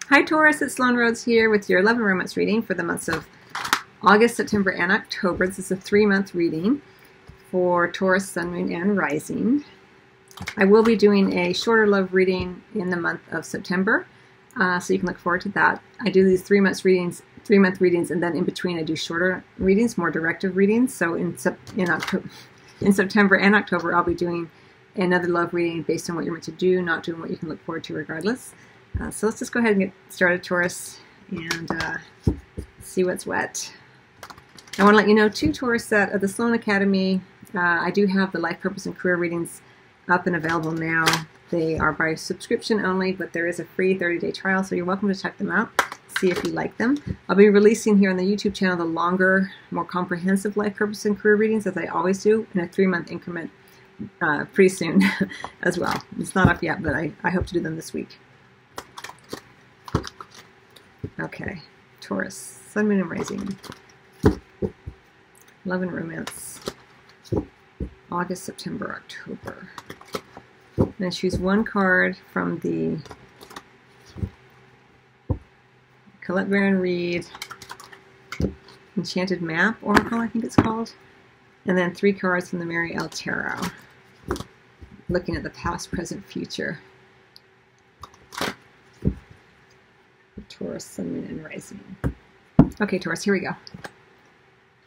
Hi Taurus, it's Sloan Rhodes here with your 11 romance reading for the months of August, September, and October. This is a 3-month reading for Taurus, Sun, Moon, and Rising. I will be doing a shorter love reading in the month of September, so you can look forward to that. I do these 3-month readings, and then in between I do shorter readings, more directive readings. So in September and October, I'll be doing another love reading based on what you're meant to do, not doing what you can look forward to regardless. So let's just go ahead and get started, Taurus, and see what's what. I want to let you know, too, Taurus, that at the Sloan Academy, I do have the life purpose and career readings up and available now. They are by subscription only, but there is a free 30-day trial, so you're welcome to check them out, see if you like them. I'll be releasing here on the YouTube channel the longer, more comprehensive life purpose and career readings, as I always do, in a 3-month increment pretty soon as well. It's not up yet, but I hope to do them this week. Okay, Taurus, Sun, Moon, and Rising. Love and romance. August, September, October. I'm going to choose one card from the Colette Baron Reid Enchanted Map Oracle, I think it's called. And then 3 cards from the Mary L. Tarot. Looking at the past, present, future. Taurus, Sun, Moon, and Rising. Okay, Taurus, here we go.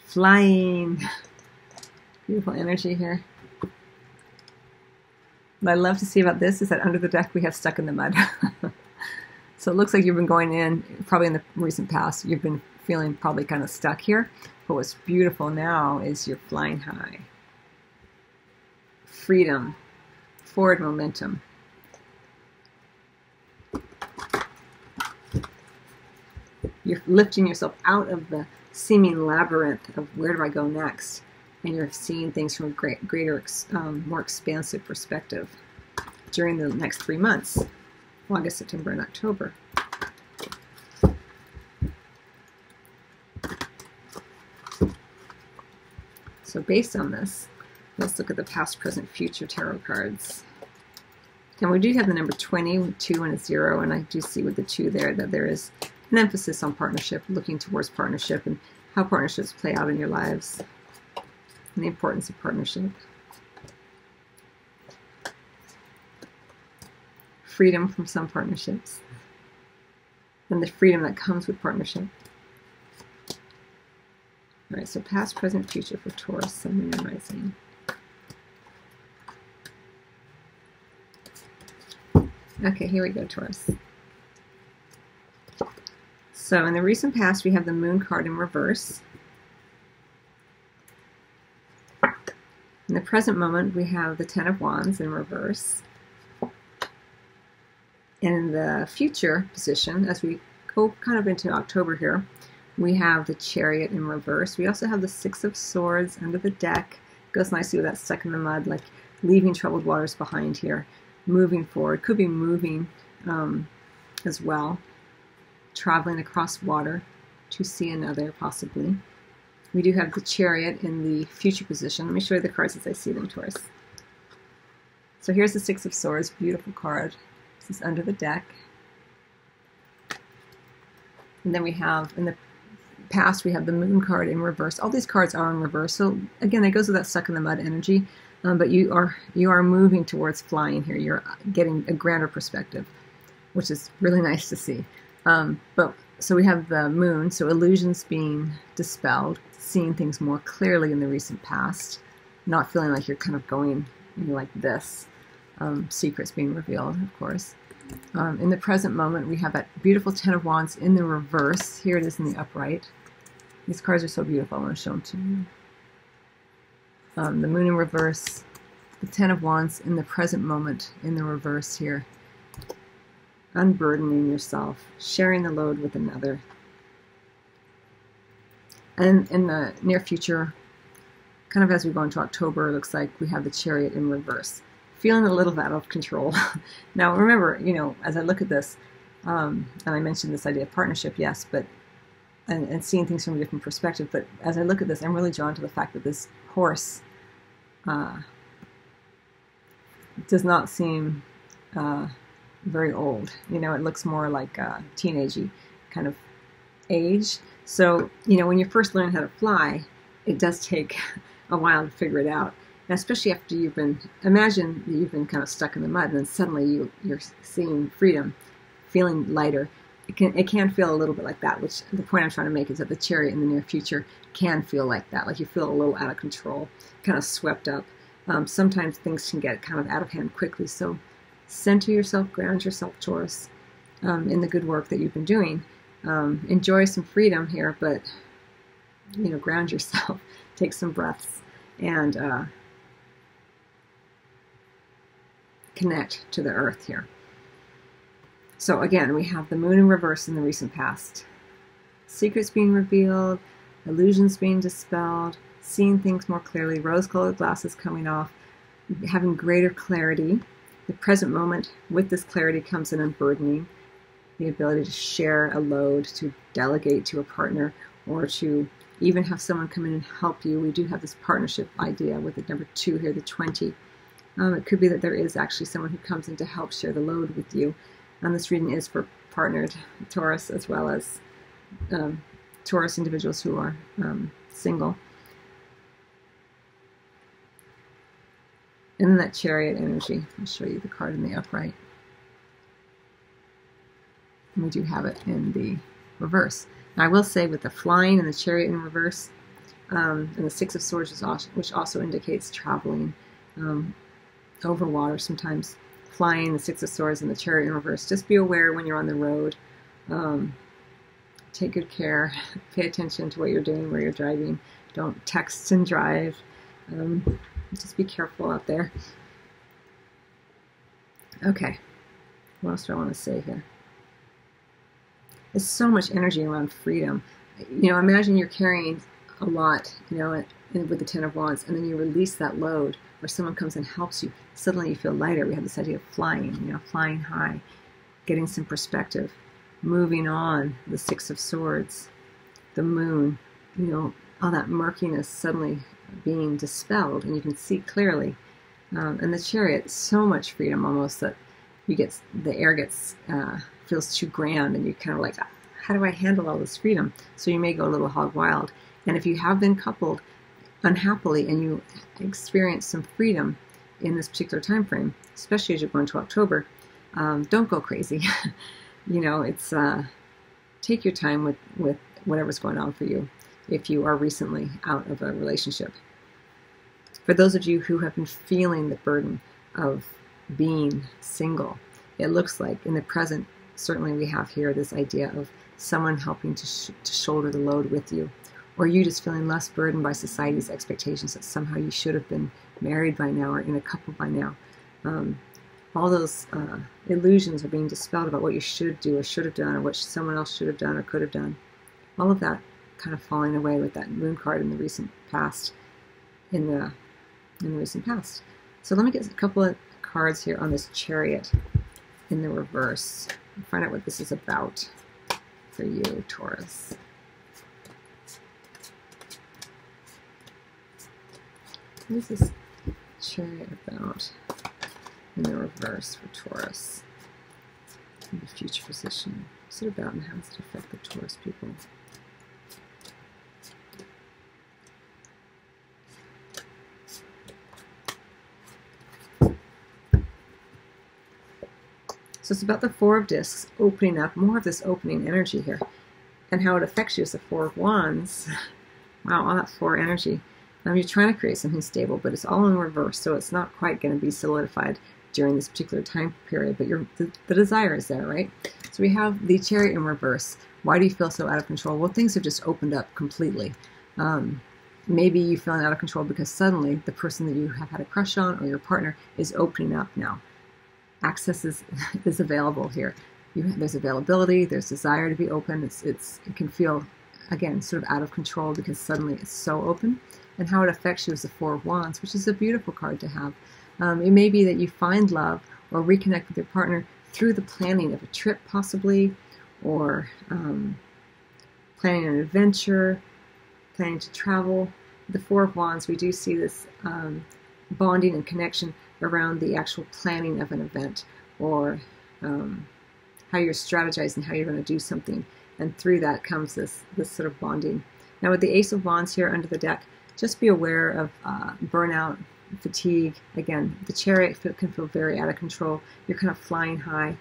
Flying. Beautiful energy here. What I love to see about this is that under the deck we have stuck in the mud. So it looks like you've been going in, probably in the recent past, you've been feeling probably kind of stuck here. But what's beautiful now is you're flying high. Freedom. Forward momentum. You're lifting yourself out of the seeming labyrinth of where do I go next, and you're seeing things from a greater, more expansive perspective during the next 3 months, August, September, and October. So based on this, let's look at the past, present, future tarot cards. And we do have the number 20, with 2 and a 0, and I do see with the 2 there that there is an emphasis on partnership, looking towards partnership and how partnerships play out in your lives and the importance of partnership. Freedom from some partnerships and the freedom that comes with partnership. All right, so past, present, future for Taurus, Sun, Moon, and Rising. Okay, here we go, Taurus. So in the recent past, we have the Moon card in reverse. In the present moment, we have the 10 of Wands in reverse. And in the future position, as we go kind of into October here, we have the Chariot in reverse. We also have the 6 of Swords under the deck. Goes nicely with that stuck in the mud, like leaving troubled waters behind here. Moving forward, could be moving as well. Traveling across water to see another, possibly. We do have the Chariot in the future position. Let me show you the cards as I see them, Taurus. So here's the 6 of Swords, beautiful card. This is under the deck. And then we have, in the past, we have the Moon card in reverse. All these cards are in reverse. So again, it goes with that stuck in the mud energy. But you are moving towards flying here. You're getting a grander perspective, which is really nice to see. So we have the Moon, so illusions being dispelled, seeing things more clearly in the recent past, not feeling like you're kind of going like this. Secrets being revealed, of course. In the present moment, we have that beautiful 10 of Wands in the reverse. Here it is in the upright. These cards are so beautiful. I want to show them to you. The Moon in reverse, the 10 of Wands in the present moment in the reverse here. Unburdening yourself, sharing the load with another. And in the near future, kind of as we go into October, it looks like we have the Chariot in reverse. Feeling a little out of control. Now remember, as I look at this, and I mentioned this idea of partnership, yes, but and seeing things from a different perspective, but as I look at this, I'm really drawn to the fact that this horse does not seem very old. You know, it looks more like a teenagey kind of age. So, you know, when you first learn how to fly, it does take a while to figure it out. And especially after you've been, imagine that you've been kind of stuck in the mud and then suddenly you're seeing freedom, feeling lighter. It can feel a little bit like that, which the point I'm trying to make is that the chariot in the near future can feel like that, like you feel a little out of control, kind of swept up. Sometimes things can get kind of out of hand quickly, so center yourself, ground yourself, Taurus, in the good work that you've been doing. Enjoy some freedom here, but, you know, ground yourself, take some breaths, and connect to the earth here. So again, we have the moon in reverse in the recent past. Secrets being revealed, illusions being dispelled, seeing things more clearly, rose-colored glasses coming off, having greater clarity. The present moment with this clarity comes an unburdening, the ability to share a load, to delegate to a partner, or to even have someone come in and help you. We do have this partnership idea with the number 2 here, the 20. It could be that there is actually someone who comes in to help share the load with you. And this reading is for partnered Taurus as well as Taurus individuals who are single. And then that chariot energy. I'll show you the card in the upright. And we do have it in the reverse. Now, I will say with the flying and the chariot in reverse, and the 6 of Swords, which also indicates traveling over water sometimes, flying, the 6 of Swords, and the chariot in reverse. Just be aware when you're on the road. Take good care. Pay attention to what you're doing, where you're driving. Don't text and drive. Just be careful out there. Okay. What else do I want to say here? There's so much energy around freedom. You know, imagine you're carrying a lot, you know, with the 10 of Wands, and then you release that load, or someone comes and helps you. Suddenly you feel lighter. We have this idea of flying, you know, flying high, getting some perspective, moving on. The 6 of Swords, the moon, you know, all that murkiness suddenly being dispelled, and you can see clearly. And the chariot, so much freedom almost that you get, the air gets, feels too grand, and you kind of like, how do I handle all this freedom? So you may go a little hog wild. And if you have been coupled unhappily and you experience some freedom in this particular time frame, especially as you're going to October, don't go crazy. You know, it's take your time with whatever's going on for you if you are recently out of a relationship. For those of you who have been feeling the burden of being single, it looks like in the present, certainly we have here this idea of someone helping to shoulder the load with you, or you just feeling less burdened by society's expectations that somehow you should have been married by now or in a couple by now. All those illusions are being dispelled about what you should do or should have done, or what someone else should have done or could have done. All of that kind of falling away with that moon card in the recent past. In the recent past. So let me get a couple of cards here on this chariot in the reverse and find out what this is about for you, Taurus. What is this chariot about in the reverse for Taurus? In the future position. What's it about and how does it affect the Taurus people? So it's about the 4 of Discs opening up, more of this opening energy here, and how it affects you as the 4 of Wands. Wow, all that 4 energy. You're trying to create something stable, but it's all in reverse, so it's not quite going to be solidified during this particular time period, but the desire is there, right? So we have the chariot in reverse. Why do you feel so out of control? Well, things have just opened up completely. Maybe you're feeling out of control because suddenly the person that you have had a crush on or your partner is opening up now. Access is available here. There's availability, there's desire to be open. It can feel, again, sort of out of control because suddenly it's so open. And how it affects you is the 4 of Wands, which is a beautiful card to have. It may be that you find love or reconnect with your partner through the planning of a trip possibly, or planning an adventure, planning to travel. The 4 of Wands, we do see this bonding and connection around the actual planning of an event, or how you're strategizing, how you're going to do something. And through that comes this sort of bonding. Now with the Ace of Wands here under the deck, just be aware of burnout, fatigue. Again, the Chariot can feel very out of control. You're kind of flying high.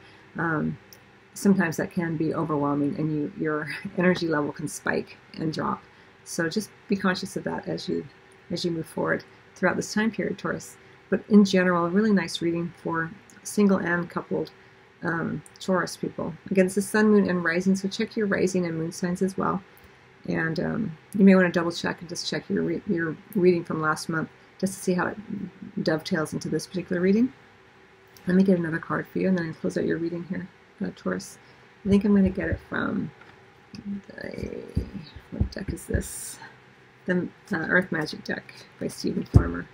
Sometimes that can be overwhelming, and your energy level can spike and drop. So just be conscious of that as you move forward throughout this time period, Taurus. But in general, a really nice reading for single and coupled Taurus people. Again, it's the Sun, Moon, and Rising, so check your Rising and Moon signs as well. And you may want to double check and just check your reading from last month just to see how it dovetails into this particular reading. Let me get another card for you, and then I'll close out your reading here, Taurus. I think I'm going to get it from what deck is this? The Earth Magic deck by Stephen Farmer.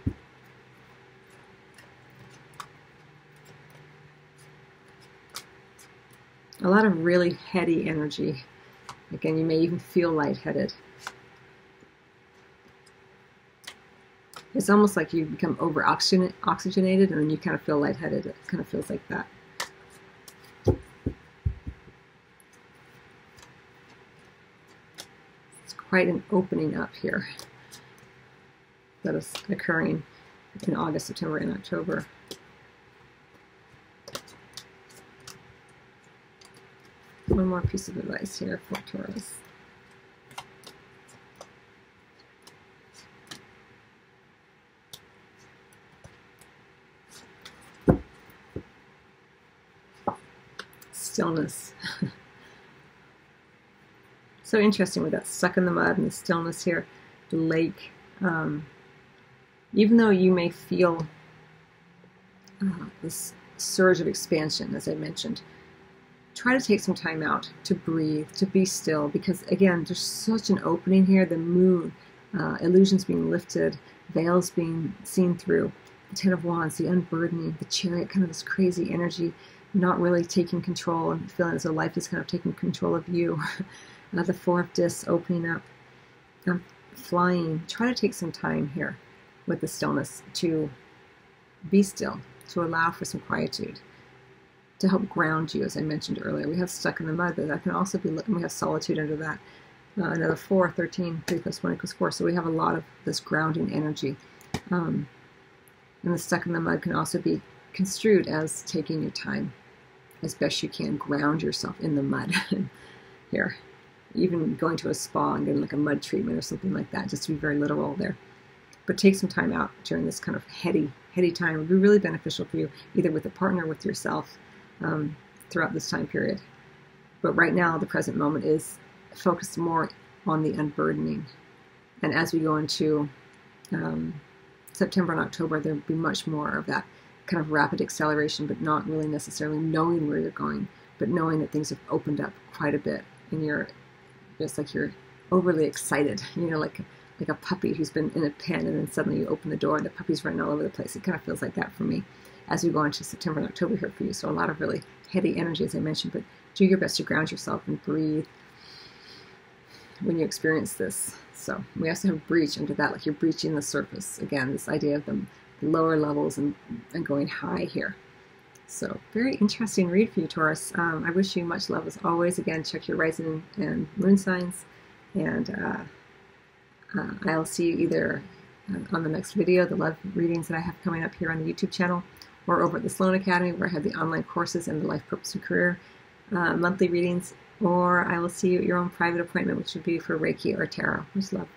A lot of really heady energy. Again, you may even feel lightheaded. It's almost like you become oxygenated, and then you kind of feel lightheaded. It kind of feels like that. It's quite an opening up here that is occurring in August, September, and October. One more piece of advice here for Taurus. Stillness. So interesting with that stuck in the mud and the stillness here. The lake. Even though you may feel this surge of expansion, as I mentioned, try to take some time out to breathe, to be still, because again, there's such an opening here. The moon, illusions being lifted, veils being seen through, the Ten of Wands, the unburdening, the Chariot, kind of this crazy energy, not really taking control and feeling as though life is kind of taking control of you. The Four of Discs opening up, flying. Try to take some time here with the stillness to be still, to allow for some quietude, to help ground you, as I mentioned earlier. We have stuck in the mud, but that can also be, we have solitude under that. Another 4, 13, 3 plus 1 equals 4. So we have a lot of this grounding energy. And the stuck in the mud can also be construed as taking your time as best you can. Ground yourself in the mud here. Even going to a spa and getting like a mud treatment or something like that, just to be very literal there. But take some time out during this kind of heady time. It would be really beneficial for you, either with a partner or with yourself. Throughout this time period. But right now, the present moment is focused more on the unburdening. And as we go into September and October, there'll be much more of that kind of rapid acceleration, but not really necessarily knowing where you're going, but knowing that things have opened up quite a bit, and you're just like you're overly excited, you know, like a puppy who's been in a pen, and then suddenly you open the door and the puppy's running all over the place. It kind of feels like that for me as we go into September and October here for you. So a lot of really heady energy, as I mentioned, but do your best to ground yourself and breathe when you experience this. So we also have breach under that, like you're breaching the surface. Again, this idea of the lower levels and going high here. So very interesting read for you, Taurus. I wish you much love as always. Again, check your rising and moon signs, and I'll see you either on the next video, the love readings that I have coming up here on the YouTube channel, or over at the Sloan Academy, where I have the online courses and the Life Purpose and Career monthly readings, or I will see you at your own private appointment, which would be for Reiki or Tarot. Much love.